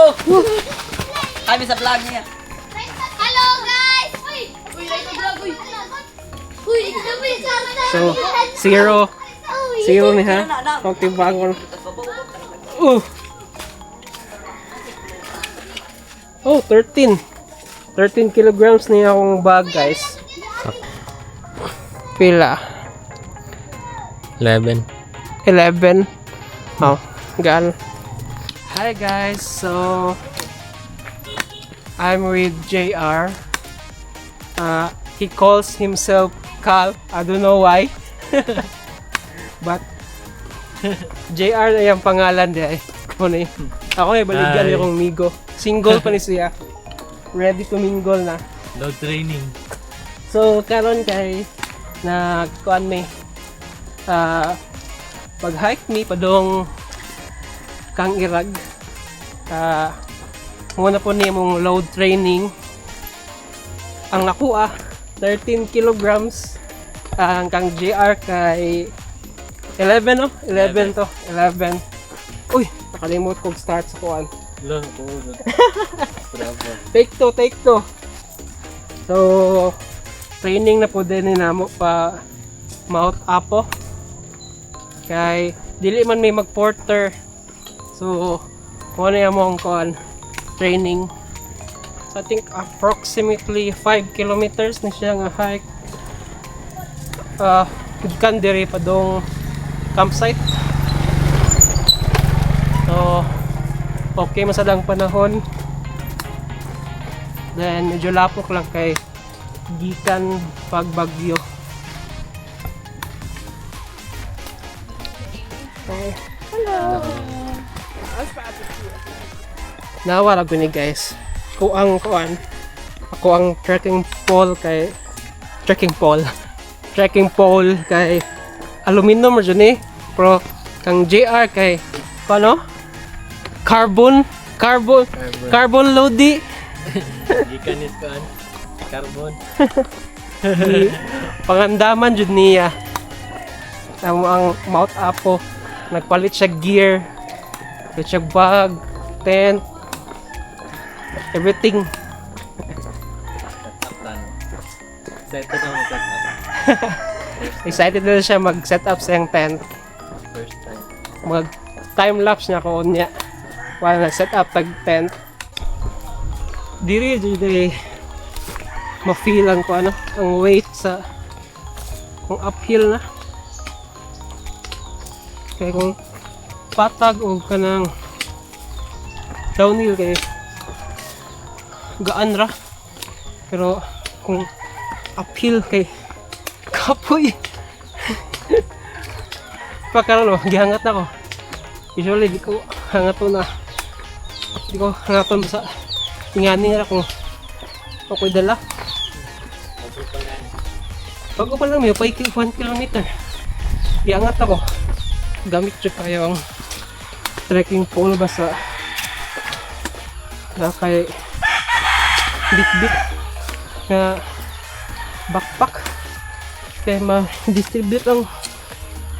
Go! Kami sa vlog niya. Hello guys! Uy! Uy, sa vlog, uy! Uy, So, zero. Zero ni ha. Okay, bangon. Oh, 13. 13 kilograms niya akong bag, guys. Pila? 11. 11. Oh, gaan. Hi guys, so I'm with JR. He calls himself Cal. I don't know why. But JR na yung pangalan niya eh. Ako ay baligyan Hi. akong migo. Single pa ni siya. Ready to mingle na. Dog training. So karon kay nagkuan mi pag-hike mi padong kang irag. Muna po niya mong load training. Ang nakuha 13 kilograms. Ang kang JR kay 11 no? 11 to. 11. Uy, nakalimot kong start sa kuan. Lang ko. Bravo. Take two. So, training na po din ni namo pa Mount Apo. Kay dili man may mag-porter. So, kung ano yung mong kuan training. So, I think approximately 5 kilometers na siya nga hike. Gikan diri pa dong campsite. So, okay masadang panahon. Then, medyo lapok lang kay gikan pagbagyo. Okay. Hello! Nawala ko ni guys. Ako ang trekking pole kay aluminum mo dyan eh. Pero kang JR kay paano? Carbon loady. Gikan is kan. Carbon. Pangandaman jud niya. Amo ang Mount Apo. Nagpalit siya gear. Nagpalit siya bag, tent, everything. Set up na set up. Excited na siya mag-set up sa yung tent. First time. Mag-time-lapse niya ko niya. While na-set up tag-tent. Diri ma-feelan ko ang weight sa kung uphill na. Kaya kung patag o kanang downhill kay gaan ra. Pero kung uphill kay kapoy. Pagkaroon mo, gihangat na ko. Usually di ko hangaton na. Di ko hangaton sa ingani na kung ako'y dala. Pag ko pa lang may 1 kilometer. Iangat ako. Gamit siya kayo ang trekking pole basta na kay bit-bit na backpack kaya ma-distribute ang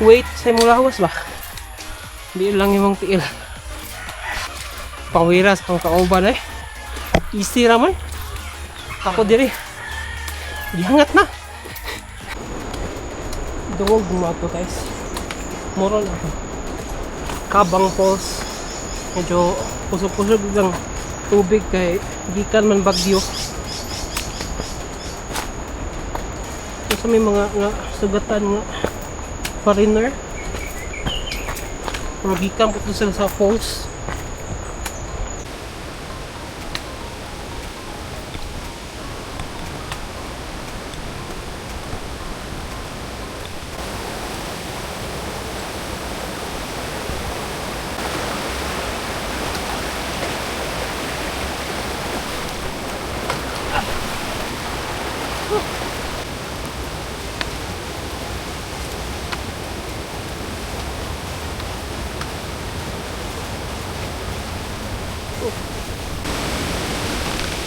weight sa mulawas ba. Hindi lang yung tiil. Pawiras ang kauban eh. Easy raman. Ako diri. Dihangat na. Dungog bumato guys. Moron ako. Kabang Falls. Medyo pusog-pusog lang tubig kay gikan man bagyo. Kasi may mga nga sugatan nga foreigner. Pero gikan po sila sa falls.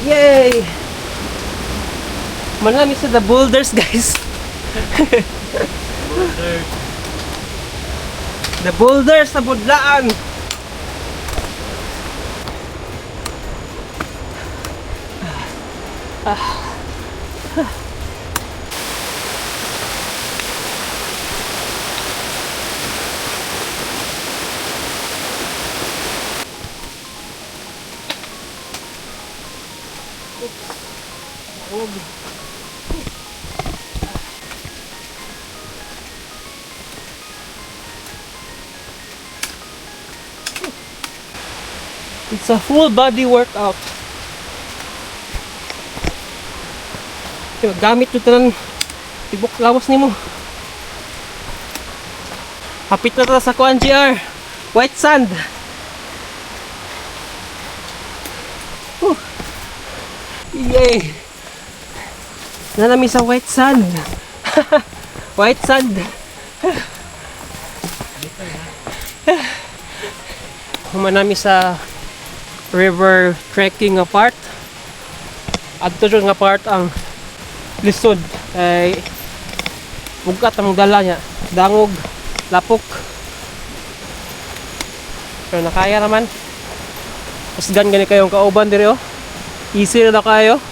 Yay! Marami sa the boulders guys. Boulder. The boulders sa Budlaan. It's a full body workout. Gamit ito ng tibok lawas nimo. Hapit na ta sa kuan GR. White sand. Yay! Nanami sa white sand. White sand. Humanami sa river trekking nga part. Adto jud nga part ang lisod ay bugat ang dala niya, dangog, lapok. Pero nakaya naman. Usgan gani kayong kauban diri oh. Easy na kayo.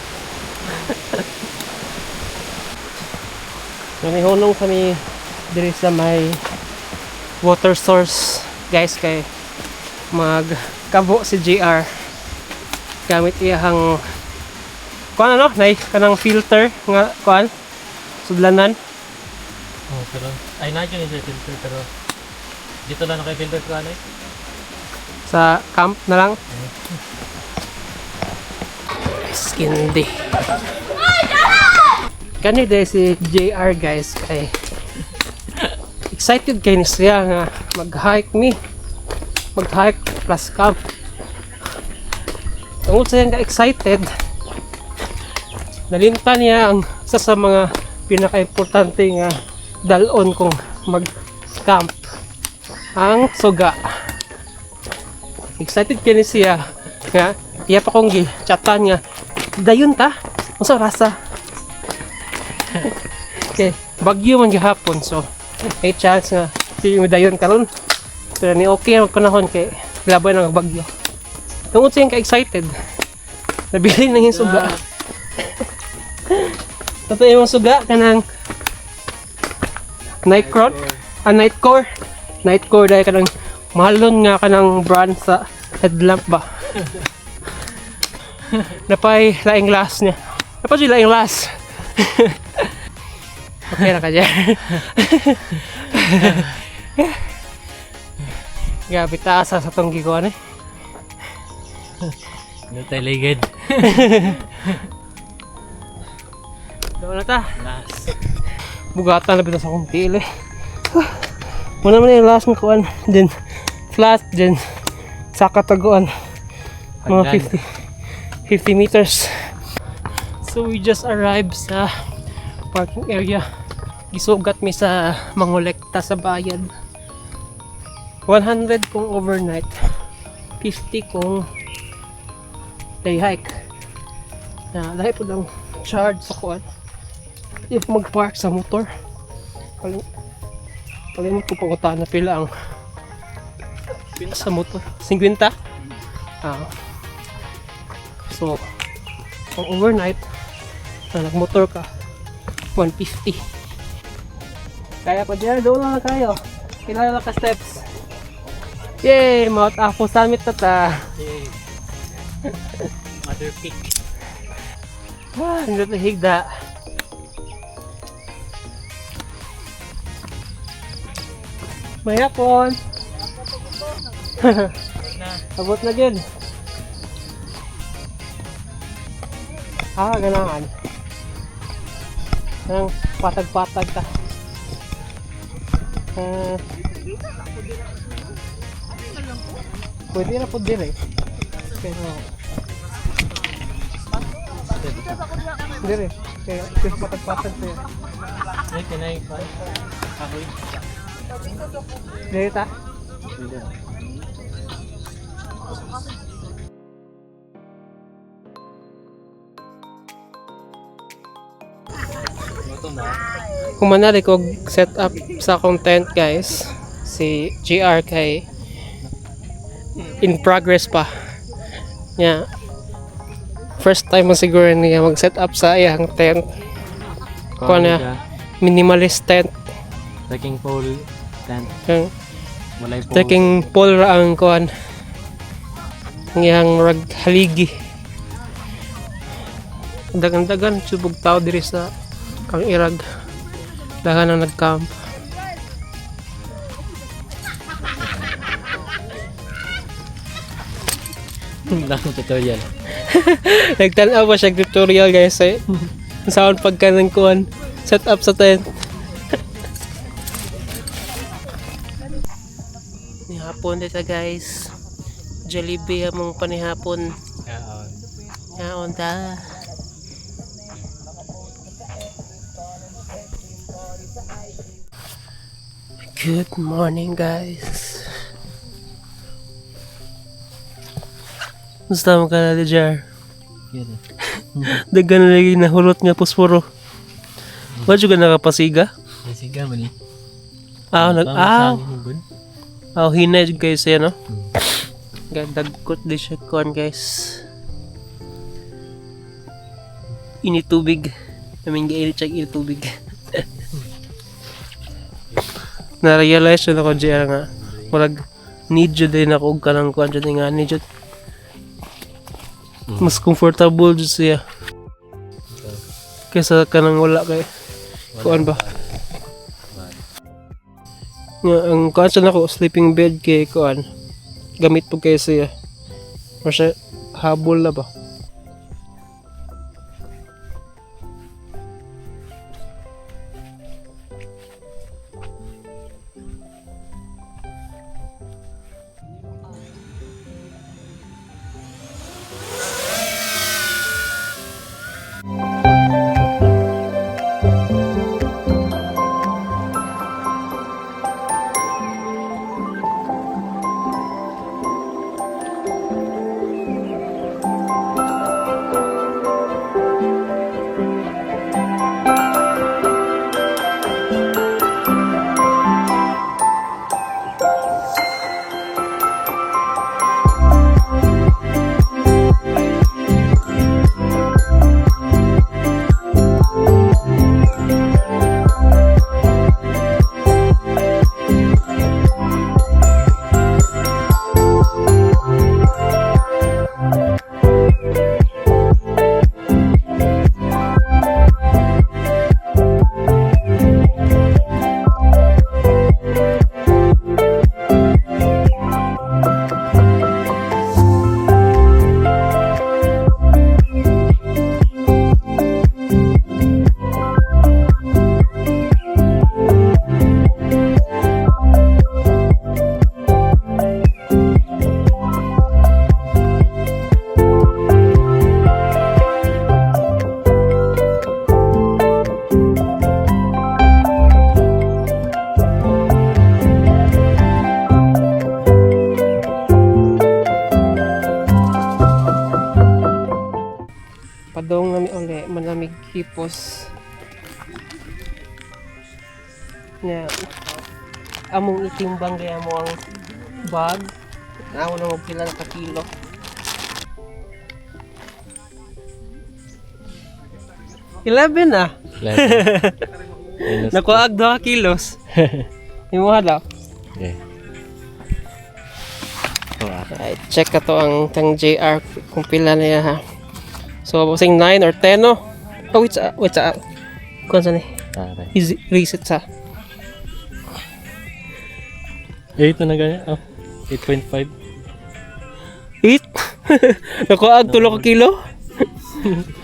Nanihunong kami diri sa may water source guys kay magkabo si JR gamit iyang kuan ano nay kanang filter nga kuan sudlanan. Oh, pero ay nandiyan yung filter pero dito lang naka-filter ko ano Sa camp na lang. Skindi. Kani dahil si JR guys kay excited kay siya nga mag-hike plus camp. Tungod sa ka excited, nalimtan niya ang isa sa mga pinaka-importante nga dalon kong mag-camp, ang suga. Excited kay siya nga iya pa kong gi-chatan nga dayon ta unsa rasa. Okay, bagyo man gihapon so may chance nga si dayon karon. Pero ni okay ang panahon kay laban ng bagyo. Tungod siya ka-excited. Nabili na yung suga. Totoo yung suga kanang Nightcore. Nightcore dahil kanang mahalon nga kanang brand sa headlamp ba. Napay laing last niya. Napay laing last. Okay na ka dyan. Gabi taas sa itong gikuan eh. Ano tayo ligid? Doon na ta. Last. Bugatan na bita sa akong tili. Muna man yung last ng kuan. Then flat. Then saka taguan. Mga 50 meters. So we just arrived sa parking area. Gisugat mi sa mangolekta sa bayad. 100 kung overnight, 50 kung day hike. Dahil po lang charge sa kuan. If mag-park sa motor, kalimut ko pangutan na pila ang sa motor. 50? So, kung overnight, nagmotor ka, 150. Kaya pa dyan, doon lang kayo. Kailangan lang ka steps. Yay! Mount Apo Summit na ta. Yay. Mother peak. Hindi na higda. May hapon. Abot na din. Ganahan. Nang patag-patag ka. Pwede na po din eh. Pero hindi rin. Kaya patag-patag sa'yo. Ay, kinay pa. Ahoy. Dito ta? Pwede. Ito na. Kung manali ko set up sa content guys, si GR kay in progress pa. Nya First time mo siguro niya mag-set up sa iyang tent. Kuha niya, minimalist tent. Trekking pole tent. Yung Walay pole. trekking pole ra ang kuhan. Ang iyang rag haligi. Dagan-dagan subog tao diri sa kang irag. Dagan na nag-camp. Lang tutorial. Nagtanaw pa siya tutorial guys eh. Saan pagka ng kuhan. Set up sa tent. Nihapon dito guys. Jollibee among panihapon. Yaon ta. Good morning guys. Gusto mo ka na Jar? Dagan na lagi nahulot nga posporo. Wala juga nakapasiga? Siga man ni. Hinay juga kayo siya no? Dagkot di siya kuhan guys. Ini tubig. Namin gainit siya ini tubig. Na-realize yun ako dyan nga. Walag need yun din ako ka ng kuhan dyan nga. Need yun. Mas comfortable dyan siya. Kaysa ka nang wala kay kuhan ba? Nga, ang kuhan siya ako, sleeping bed kay kuhan. Gamit po kayo siya. Masya habol na ba? Padong nami uli, malamig hipos. Nga, among itimbang kaya mo ang bag. Ako na magpila na kakilo. $11 ah. Nakuag 2 kilos. Imo hala. Okay. Ay, check ka to ang kang JR kung pila na yan ha. So, basing 9 or 10 no? Oh, wait sa. Kung saan eh? Easy, reset sa. 8 na ganyan. Oh, 8.5. 8? Nakuag 3 ka kilo?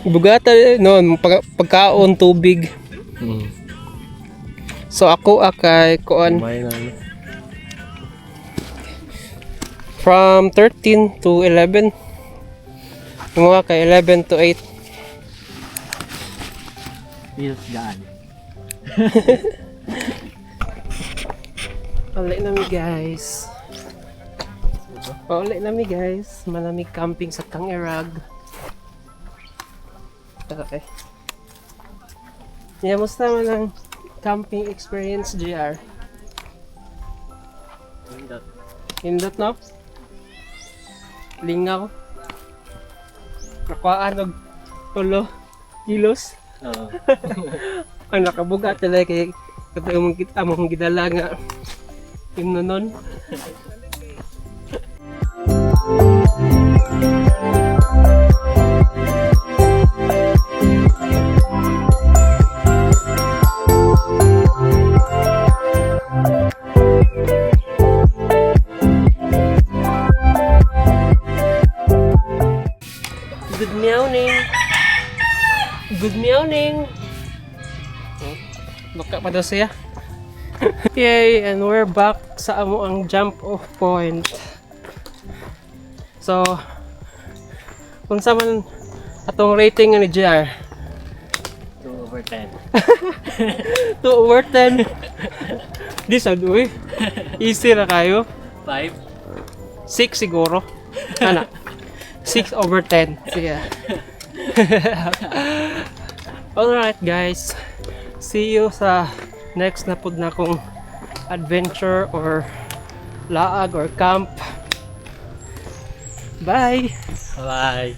Bugata noon, pagkaon, tubig. So, ako akay kuan. From 13 to 11. Mga kay 11 to 8. Feels gaan. Uli nami guys. Uli nami guys. Malamig camping sa Kang-Irag. Okay. Yeah, musta man ang camping experience, JR? Hindot no? Lingaw. nakuhaan og 3 kilos. Oo. Ang nakabuga talaga kay katong kita mong gidala nga imnonon. Good morning. Good morning. Baka pa daw siya. Yay, and we're back sa amo ang jump off point. So, kung sa man atong rating ni JR 2/10. 2/10. Di sad uy. Easy na kayo. 5. 6 siguro. Ana. 6/10. Sige. Alright guys. See you sa next na pud na kong adventure or laag or camp. Bye. Bye.